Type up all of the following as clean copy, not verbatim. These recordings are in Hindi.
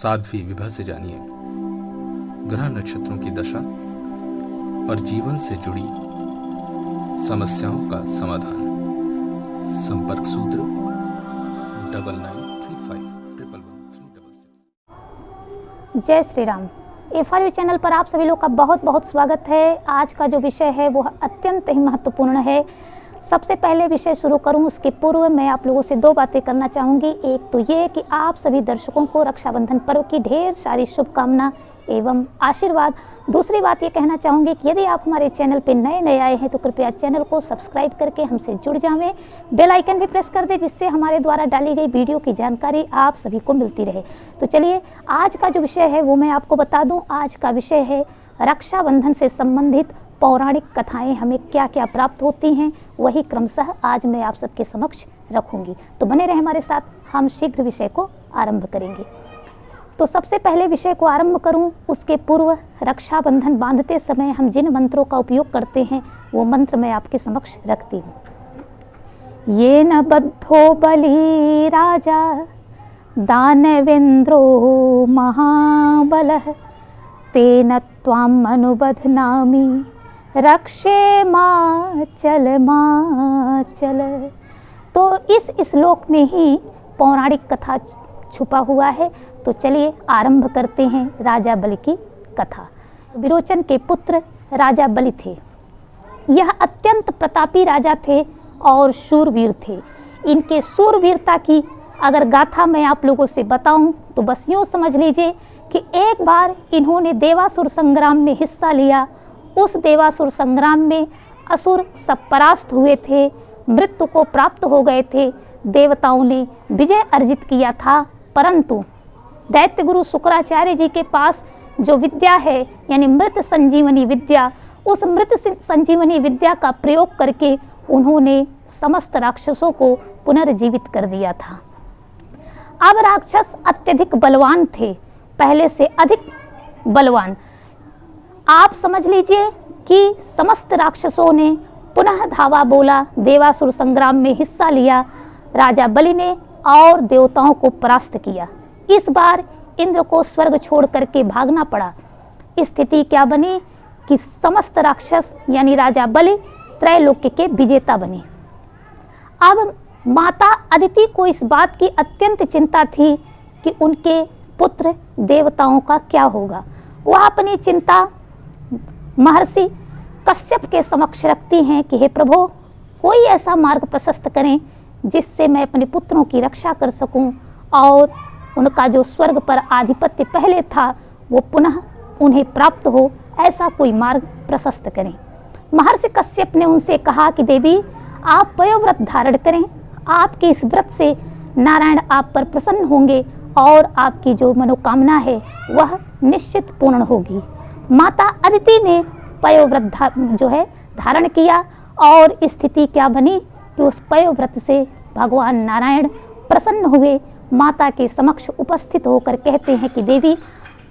साध्वी विभा से जानिए ग्रह नक्षत्रों की दशा और जीवन से जुड़ी समस्याओं का समाधान। संपर्क सूत्र 9935111366। जय श्री राम। FRU चैनल पर आप सभी लोग का बहुत बहुत स्वागत है। आज का जो विषय है वो अत्यंत ही महत्वपूर्ण है। सबसे पहले विषय शुरू करूं उसके पूर्व मैं आप लोगों से दो बातें करना चाहूँगी। एक तो ये कि आप सभी दर्शकों को रक्षाबंधन पर्व की ढेर सारी शुभकामना एवं आशीर्वाद। दूसरी बात ये कहना चाहूँगी कि यदि आप हमारे चैनल पे नए आए हैं तो कृपया चैनल को सब्सक्राइब करके हमसे जुड़ जावें। बेल आइकन भी प्रेस कर दें जिससे हमारे द्वारा डाली गई वीडियो की जानकारी आप सभी को मिलती रहे। तो चलिए आज का जो विषय है वो मैं आपको बता दूं। आज का विषय है रक्षाबंधन से संबंधित पौराणिक कथाएं हमें क्या क्या प्राप्त होती हैं, वही क्रमशः आज मैं आप सबके समक्ष रखूंगी। तो बने रहे हमारे साथ, हम शीघ्र विषय को आरंभ करेंगे। तो सबसे पहले विषय को आरंभ करूं उसके पूर्व रक्षाबंधन बांधते समय हम जिन मंत्रों का उपयोग करते हैं वो मंत्र मैं आपके समक्ष रखती हूँ। ये न बद्धो बलि राजा दानवेंद्रो महाबलः तेन त्वाम अनुबध्नामि रक्षे माचल। तो इस श्लोक में ही पौराणिक कथा छुपा हुआ है। तो चलिए आरंभ करते हैं राजा बलि की कथा। विरोचन के पुत्र राजा बलि थे। यह अत्यंत प्रतापी राजा थे और शूरवीर थे। इनके शूरवीरता की अगर गाथा मैं आप लोगों से बताऊं तो बस यूँ समझ लीजिए कि एक बार इन्होंने देवासुर संग्राम में हिस्सा लिया। उस देवासुर संग्राम में असुर सब परास्त हुए थे, मृत्यु को प्राप्त हो गए थे। देवताओं ने विजय अर्जित किया था, परंतु दैत्य गुरु शुक्राचार्य जी के पास जो विद्या है यानी मृत संजीवनी विद्या, उस मृत संजीवनी विद्या का प्रयोग करके उन्होंने समस्त राक्षसों को पुनर्जीवित कर दिया था। अब राक्षस अत्यधिक बलवान थे, पहले से अधिक बलवान। आप समझ लीजिए कि समस्त राक्षसों ने पुनः धावा बोला, देवासुर संग्राम में हिस्सा लिया राजा बलि ने और देवताओं को परास्त किया। इस बार इंद्र को स्वर्ग छोड़ करके भागना पड़ा। स्थिति क्या बनी कि समस्त राक्षस यानी राजा बलि त्रैलोक्य के विजेता बने। अब माता अदिति को इस बात की अत्यंत चिंता थी कि उनके पुत्र देवताओं का क्या होगा। वह अपनी चिंता महर्षि कश्यप के समक्ष रखती हैं कि हे प्रभु, कोई ऐसा मार्ग प्रशस्त करें जिससे मैं अपने पुत्रों की रक्षा कर सकूं और उनका जो स्वर्ग पर आधिपत्य पहले था वो पुनः उन्हें प्राप्त हो, ऐसा कोई मार्ग प्रशस्त करें। महर्षि कश्यप ने उनसे कहा कि देवी, आप पयोव्रत धारण करें। आपके इस व्रत से नारायण आप पर प्रसन्न होंगे और आपकी जो मनोकामना है वह निश्चित पूर्ण होगी। माता अदिति ने पयोव्रत धारण किया और स्थिति क्या बनी कि उस पयोव्रत से भगवान नारायण प्रसन्न हुए। माता के समक्ष उपस्थित होकर कहते हैं कि देवी,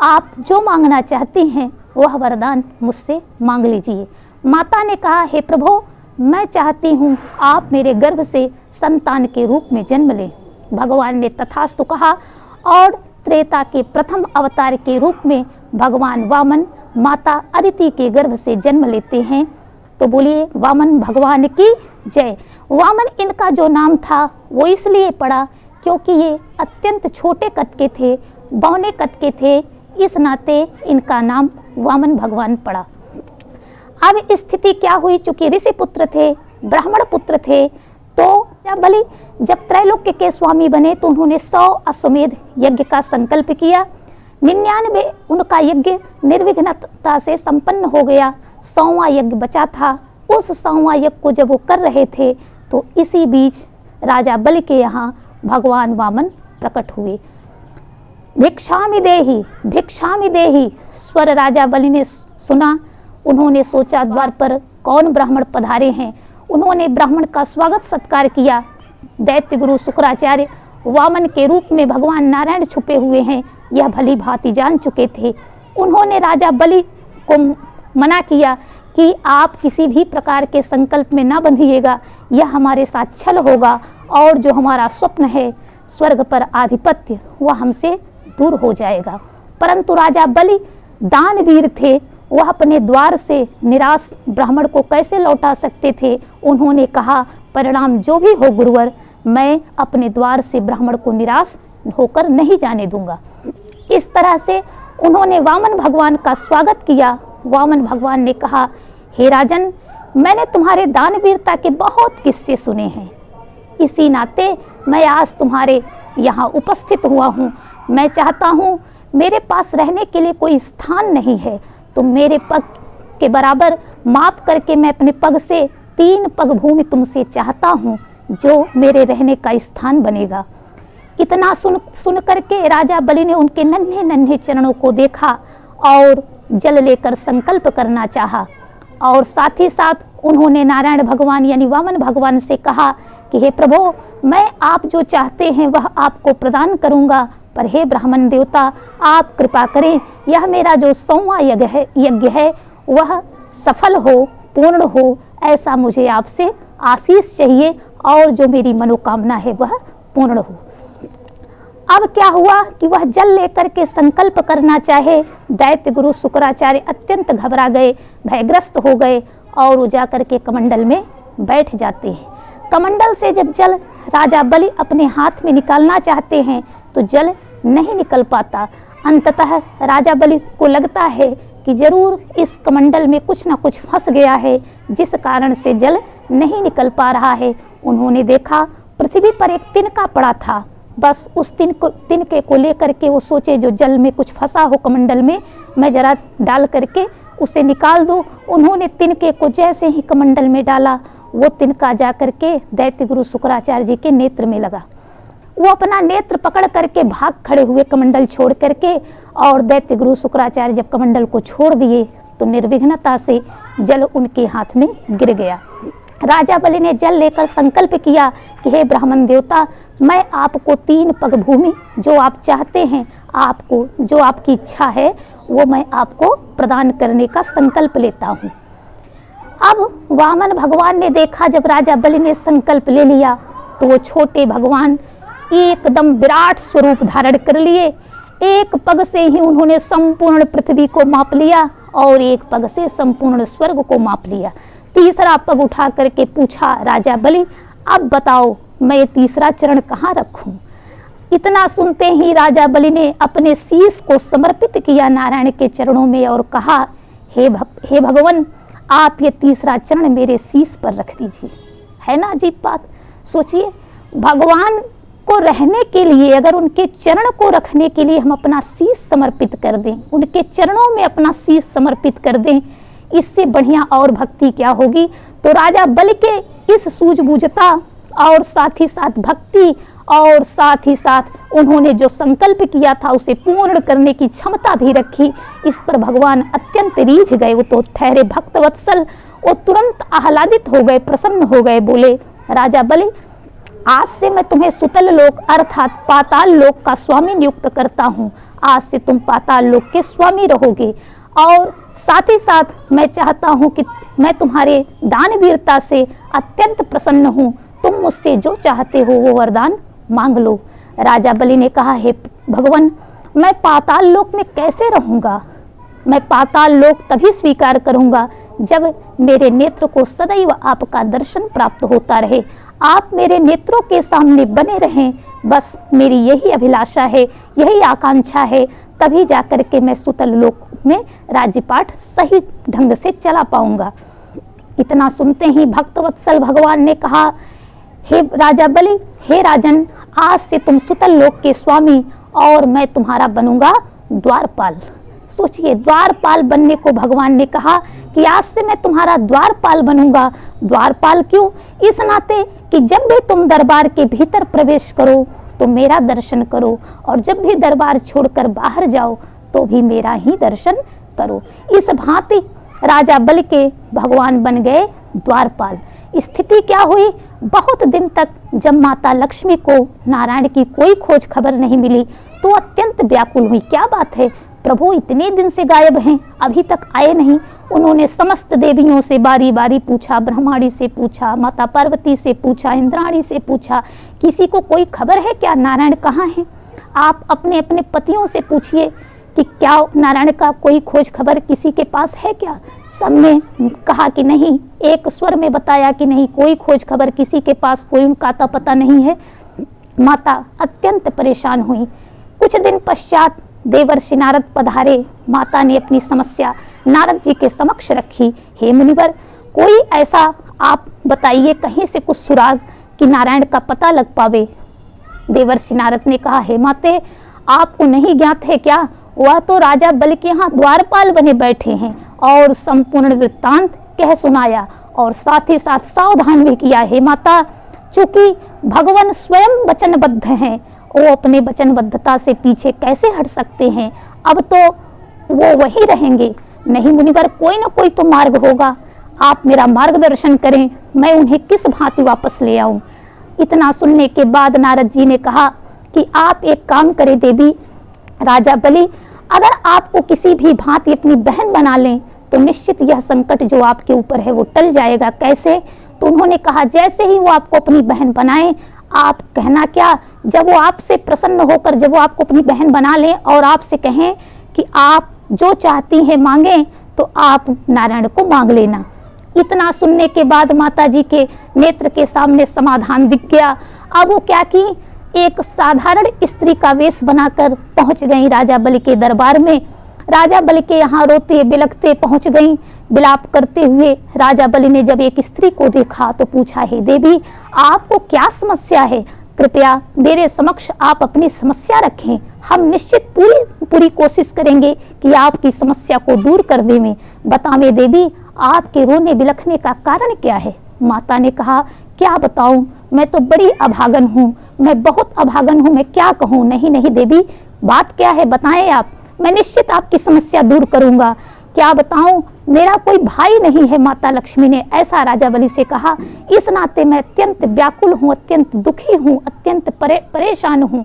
आप जो मांगना चाहती हैं वह वरदान मुझसे मांग लीजिए। माता ने कहा, हे प्रभु, मैं चाहती हूँ आप मेरे गर्भ से संतान के रूप में जन्म लें। भगवान ने तथास्तु कहा और त्रेता के प्रथम अवतार के रूप में भगवान वामन माता अदिति के गर्भ से जन्म लेते हैं। तो बोलिए वामन भगवान की जय। वामन इनका जो नाम था वो इसलिए पड़ा क्योंकि ये अत्यंत छोटे कद के थे, बौने कद के थे, इस नाते इनका नाम वामन भगवान पड़ा। अब स्थिति क्या हुई, चूंकि ऋषि पुत्र थे, ब्राह्मण पुत्र थे, तो बलि जब त्रैलोक्य के स्वामी बने तो उन्होंने 100 अश्वमेध यज्ञ का संकल्प किया। 99 उनका यज्ञ निर्विघ्नता से संपन्न हो गया। 100वां यज्ञ बचा था। उस 100वां यज्ञ को जब वो कर रहे थे तो इसी बीच राजा बलि के यहाँ भगवान वामन प्रकट हुए। भिक्षामि देहि स्वर राजा बलि ने सुना। उन्होंने सोचा द्वार पर कौन ब्राह्मण पधारे हैं। उन्होंने ब्राह्मण का स्वागत सत्कार किया। दैत्य गुरु शुक्राचार्य वामन के रूप में भगवान नारायण छुपे हुए हैं, यह भली भांति जान चुके थे। उन्होंने राजा बलि को मना किया कि आप किसी भी प्रकार के संकल्प में ना बंधिएगा, यह हमारे साथ छल होगा और जो हमारा स्वप्न है स्वर्ग पर आधिपत्य वह हमसे दूर हो जाएगा। परंतु राजा बलि दानवीर थे, वह अपने द्वार से निराश ब्राह्मण को कैसे लौटा सकते थे। उन्होंने कहा, परिणाम जो भी हो गुरुवर, मैं अपने द्वार से ब्राह्मण को निराश होकर नहीं जाने दूंगा। इस तरह से उन्होंने वामन भगवान का स्वागत किया। वामन भगवान ने कहा, हे राजन, मैंने तुम्हारे दानवीरता के बहुत किस्से सुने हैं, इसी नाते मैं आज तुम्हारे यहाँ उपस्थित हुआ हूँ। मैं चाहता हूँ, मेरे पास रहने के लिए कोई स्थान नहीं है, तो मेरे पग के बराबर माप करके मैं अपने पग से 3 पग भूमि तुमसे चाहता हूँ, जो मेरे रहने का स्थान बनेगा। इतना सुन करके राजा बलि ने उनके नन्हे नन्हे चरणों को देखा और जल लेकर संकल्प करना चाहा, और साथ ही साथ उन्होंने नारायण भगवान यानी वामन भगवान से कहा कि हे प्रभु, मैं आप जो चाहते हैं वह आपको प्रदान करूंगा, पर हे ब्राह्मण देवता, आप कृपा करें, यह मेरा जो 100वां यज्ञ है वह सफल हो, पूर्ण हो, ऐसा मुझे आपसे आशीष चाहिए, और जो मेरी मनोकामना है वह पूर्ण हो। अब क्या हुआ कि वह जल लेकर के संकल्प करना चाहे, दैत्य गुरु शुक्राचार्य अत्यंत घबरा गए, भयग्रस्त हो गए, और वो जाकर के कमंडल में बैठ जाते हैं। कमंडल से जब जल राजा बलि अपने हाथ में निकालना चाहते हैं तो जल नहीं निकल पाता। अंततः राजा बलि को लगता है कि जरूर इस कमंडल में कुछ ना कुछ फंस गया है, जिस कारण से जल नहीं निकल पा रहा है। उन्होंने देखा पृथ्वी पर एक तिनका पड़ा था, बस उस तिनके को लेकर के वो सोचे जो जल में कुछ फंसा हो कमंडल में, मैं जरा डाल करके उसे निकाल दूं। उन्होंने तिनके को जैसे ही कमंडल में डाला, वो तिनका जा करके दैत्य गुरु शुक्राचार्य जी के नेत्र में लगा। वो अपना नेत्र पकड़ करके भाग खड़े हुए कमंडल छोड़ करके, और दैत्य गुरु शुक्राचार्य जब कमंडल को छोड़ दिए तो निर्विघ्नता से जल उनके हाथ में गिर गया। राजा बलि ने जल लेकर संकल्प किया कि हे ब्राह्मण देवता, मैं आपको 3 पग भूमि जो आप चाहते हैं, आपको जो आपकी इच्छा है वो मैं आपको प्रदान करने का संकल्प लेता हूँ। अब वामन भगवान ने देखा जब राजा बलि ने संकल्प ले लिया तो वो छोटे भगवान एकदम विराट स्वरूप धारण कर लिए। एक पग से ही उन्होंने संपूर्ण पृथ्वी को माप लिया और एक पग से संपूर्ण स्वर्ग को माप लिया। तीसरा पग उठा करके पूछा राजा बलि, अब बताओ मैं तीसरा चरण कहाँ रखूं। इतना सुनते ही राजा बलि ने अपने शीश को समर्पित किया नारायण के चरणों में और कहा, हे भगवान, आप ये तीसरा चरण मेरे शीश पर रख दीजिए। है ना अजीब बात। सोचिए, भगवान को रहने के लिए, अगर उनके चरण को रखने के लिए हम अपना शीश समर्पित कर दें, उनके चरणों में अपना शीश समर्पित कर दें, इससे बढ़िया और भक्ति क्या होगी। तो राजा बलि के इस सूझबूझता और साथ ही साथ भक्ति और साथ ही साथ उन्होंने जो संकल्प किया था उसे पूर्ण करने की क्षमता भी रखी। इस पर भगवान अत्यंत रीझ गए। वो तो ठहरे भक्त वत्सल, वो तुरंत आह्लादित हो गए, प्रसन्न हो गए। बोले, राजा बलि, आज से मैं तुम्हें सुतल लोक अर्थात पाताल लोक का स्वामी नियुक्त करता हूँ। आज से तुम पाताल लोक के स्वामी रहोगे, और साथ ही साथ मैं चाहता हूँ कि मैं तुम्हारे दानवीरता से अत्यंत प्रसन्न हूँ। तुम मुझसे जो चाहते हो वो वरदान मांग लो। राजा बलि ने कहा, हे भगवान, मैं पाताल लोक में कैसे रहूँगा। मैं पाताल लोक तभी स्वीकार करूँगा जब मेरे नेत्र को सदैव आपका दर्शन प्राप्त होता रहे, आप मेरे नेत्रों के सामने बने रहें। बस मेरी यही अभिलाषा है, यही आकांक्षा है, तभी जाकर के मैं सुतल लोक में राज्यपाठ सही ढंग से चला पाऊंगा। इतना सुनते ही भक्तवत्सल भगवान ने कहा, हे राजा बलि, हे राजन, आज से तुम सुतल लोक के स्वामी और मैं तुम्हारा बनूंगा द्वारपाल। सोचिए, द्वारपाल बनने को भगवान ने कहा कि आज से मैं तुम्हारा द्वारपाल बनूंगा। द्वारपाल क्यों? इस नाते कि जब भी तुम दरबार के भीतर प्रवेश करो तो मेरा दर्शन करो, और जब भी दरबार छोड़कर बाहर जाओ तो भी मेरा ही दर्शन करो। इस भांति राजा बलि के भगवान बन गए द्वारपाल। स्थिति क्या हुई, बहुत दिन तक जब माता लक्ष्मी को नारायण की कोई खोज खबर नहीं मिली तो अत्यंत व्याकुल हुई। क्या बात है, प्रभु इतने दिन से गायब हैं, अभी तक आए नहीं। उन्होंने समस्त देवियों से बारी बारी पूछा, ब्रह्माणी से पूछा, माता पार्वती से पूछा, इंद्राणी से पूछा, किसी को कोई खबर है क्या नारायण कहाँ हैं। आप अपने अपने पतियों से पूछिए कि क्या नारायण का कोई खोज खबर किसी के पास है क्या। सबने कहा कि नहीं, एक स्वर में बताया कि नहीं, कोई खोज खबर किसी के पास, कोई उनका आता पता नहीं है। माता अत्यंत परेशान हुई। कुछ दिन पश्चात देवर्षि नारद पधारे। माता ने अपनी समस्या नारद जी के समक्ष रखी। हे मुनिवर, कोई ऐसा आप बताइए कहीं से कुछ सुराग कि नारायण का पता लग पावे। देवर्षि नारद ने कहा, हे माते, आपको नहीं ज्ञात है क्या, वह तो राजा बलि के यहाँ द्वारपाल बने बैठे हैं। और संपूर्ण वृत्तांत कह सुनाया और साथ ही साथ सावधान भी किया। हे माता, चूंकि भगवान स्वयं वचनबद्ध हैं, वो अपने वचनबद्धता से पीछे कैसे हट सकते हैं। अब तो वो वही रहेंगे। नहीं मुनिवर, कोई ना कोई तो मार्ग होगा, आप मेरा मार्गदर्शन करें, मैं उन्हें किस भांति वापस ले आऊं। इतना सुनने के बाद नारद जी ने कहा कि आप एक काम करें देवी राजा बलि, अगर आपको किसी भी भांति अपनी बहन बना लें तो निश्चित यह संकट जो आपके ऊपर है वो टल जाएगा। कैसे? तो उन्होंने कहा, जैसे ही वो आपको अपनी बहन बनाएं, आप कहना क्या, जब वो आपसे प्रसन्न होकर जब वो आपको अपनी बहन बना लें और आपसे कहें कि आप जो चाहती हैं मांगें, तो आप नारायण को मांग लेना। इतना सुनने के बाद माता जी के नेत्र के सामने समाधान दिख गया। अब वो क्या की, एक साधारण स्त्री का वेश बनाकर पहुंच गई राजा बलि के दरबार में। राजा बलि के यहाँ रोते बिलखते पहुंच गई, विलाप करते हुए। राजा बलि ने जब एक स्त्री को देखा तो पूछा, हे देवी, आपको क्या समस्या है, कृपया मेरे समक्ष आप अपनी समस्या रखें, हम निश्चित पूरी कोशिश करेंगे कि आपकी समस्या को दूर कर दें। बतावें देवी, आपके रोने बिलखने का कारण क्या है। माता ने कहा, क्या बताऊं, मैं तो बड़ी अभागन हूँ, मैं बहुत अभागन हूँ, मैं क्या कहूँ। नहीं नहीं देवी, बात क्या है बताएं आप, मैं निश्चित आपकी समस्या दूर करूंगा। क्या बताऊं, मेरा कोई भाई नहीं है। माता लक्ष्मी ने ऐसा राजा बलि से कहा। इस नाते मैं अत्यंत व्याकुल हूँ, अत्यंत दुखी हूँ, अत्यंत परेशान हूँ।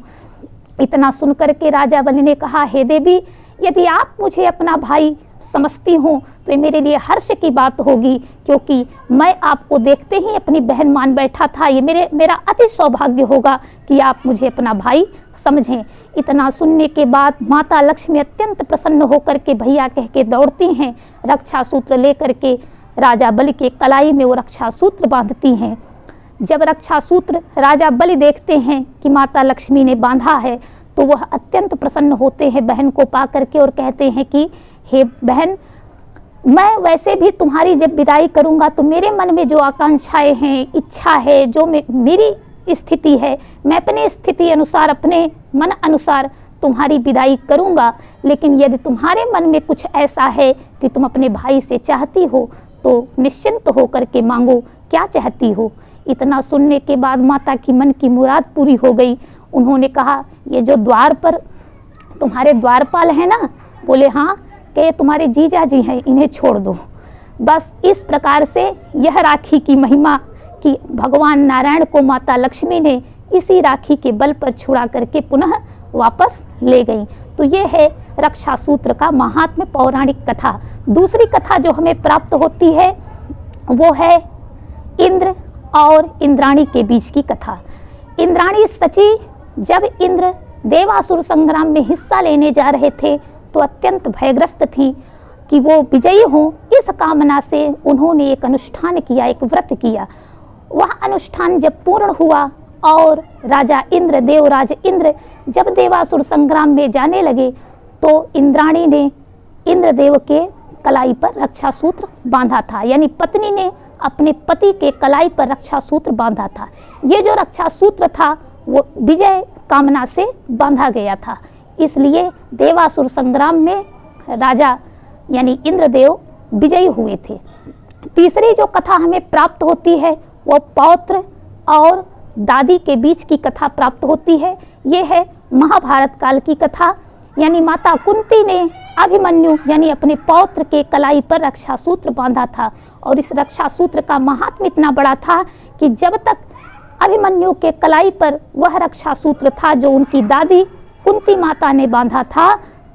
इतना सुनकर के राजा बलि ने कहा, हे देवी, यदि आप मुझे अपना भाई समझती हूँ तो ये मेरे लिए हर्ष की बात होगी, क्योंकि मैं आपको देखते ही अपनी बहन मान बैठा था। ये मेरा अति सौभाग्य होगा कि आप मुझे अपना भाई समझें। इतना सुनने के बाद माता लक्ष्मी अत्यंत प्रसन्न होकर के भैया कह के दौड़ती हैं, रक्षा सूत्र लेकर के राजा बलि के कलाई में वो रक्षा सूत्र बांधती हैं। जब रक्षा सूत्र राजा बलि देखते हैं कि माता लक्ष्मी ने बांधा है तो वह अत्यंत प्रसन्न होते हैं बहन को पा करके और कहते हैं कि हे बहन, मैं वैसे भी तुम्हारी जब विदाई करूंगा तो मेरे मन में जो आकांक्षाएं हैं, इच्छा है, जो मेरी स्थिति है, मैं अपने स्थिति अनुसार, अपने मन अनुसार तुम्हारी विदाई करूंगा। लेकिन यदि तुम्हारे मन में कुछ ऐसा है कि तुम अपने भाई से चाहती हो तो निश्चिंत होकर के मांगो, क्या चाहती हो। इतना सुनने के बाद माता की मन की मुराद पूरी हो गई। उन्होंने कहा, ये जो द्वार पर तुम्हारे द्वारपाल है ना, बोले हाँ, कि तुम्हारे जीजा जी हैं, इन्हें छोड़ दो। बस इस प्रकार से यह राखी की महिमा कि भगवान नारायण को माता लक्ष्मी ने इसी राखी के बल पर छुड़ा करके पुनः वापस ले गई। तो ये है रक्षा सूत्र का महात्म्य, पौराणिक कथा। दूसरी कथा जो हमें प्राप्त होती है वो है इंद्र और इंद्राणी के बीच की कथा। इंद्राणी सची जब इंद्र देवासुर संग्राम में हिस्सा लेने जा रहे थे तो अत्यंत भयग्रस्त थी कि वो विजयी हों। इस कामना से उन्होंने एक अनुष्ठान किया, एक व्रत किया। वह अनुष्ठान जब पूर्ण हुआ और राजा इंद्र, देवराज इंद्र जब देवासुर संग्राम में जाने लगे तो इंद्राणी ने इंद्रदेव के कलाई पर रक्षा सूत्र बांधा था, यानी पत्नी ने अपने पति के कलाई पर रक्षा सूत्र बांधा था। ये जो रक्षा सूत्र था वो विजय कामना से बांधा गया था, इसलिए देवासुर संग्राम में राजा यानी इंद्रदेव विजयी हुए थे। तीसरी जो कथा हमें प्राप्त होती है वो पौत्र और दादी के बीच की कथा प्राप्त होती है। ये है महाभारत काल की कथा, यानी माता कुंती ने अभिमन्यु यानी अपने पौत्र के कलाई पर रक्षा सूत्र बांधा था। और इस रक्षा सूत्र का महात्म्य इतना बड़ा था कि जब तक अभिमन्यु के कलाई पर वह रक्षा सूत्र था जो उनकी दादी कुंती माता ने बांधा था,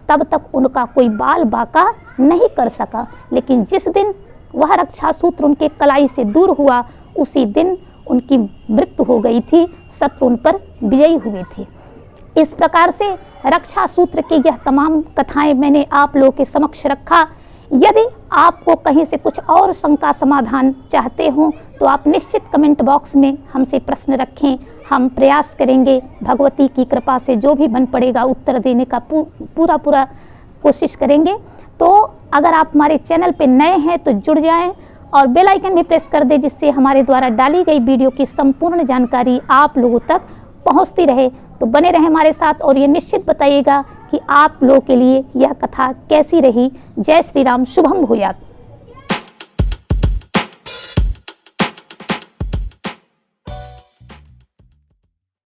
तब तक उनका कोई बाल बाका नहीं कर सका। लेकिन जिस दिन वह रक्षा सूत्र उनके कलाई से दूर हुआ, उसी दिन उनकी मृत्यु हो गई थी, शत्रु उन पर विजयी हुए थे। इस प्रकार से रक्षा सूत्र की यह तमाम कथाएं मैंने आप लोगों के समक्ष रखा। यदि आपको कहीं से कुछ और शंका समाधान चाहते हो तो आप निश्चित कमेंट बॉक्स में हमसे प्रश्न रखें, हम प्रयास करेंगे भगवती की कृपा से जो भी बन पड़ेगा उत्तर देने का पूरा कोशिश करेंगे। तो अगर आप हमारे चैनल पे नए हैं तो जुड़ जाएं और बेल आइकन भी प्रेस कर दें, जिससे हमारे द्वारा डाली गई वीडियो की संपूर्ण जानकारी आप लोगों तक पहुंचती रहे। तो बने रहें हमारे साथ और ये निश्चित बताइएगा कि आप लोगों के लिए यह कथा कैसी रही। जय श्री राम, शुभम भूयात्।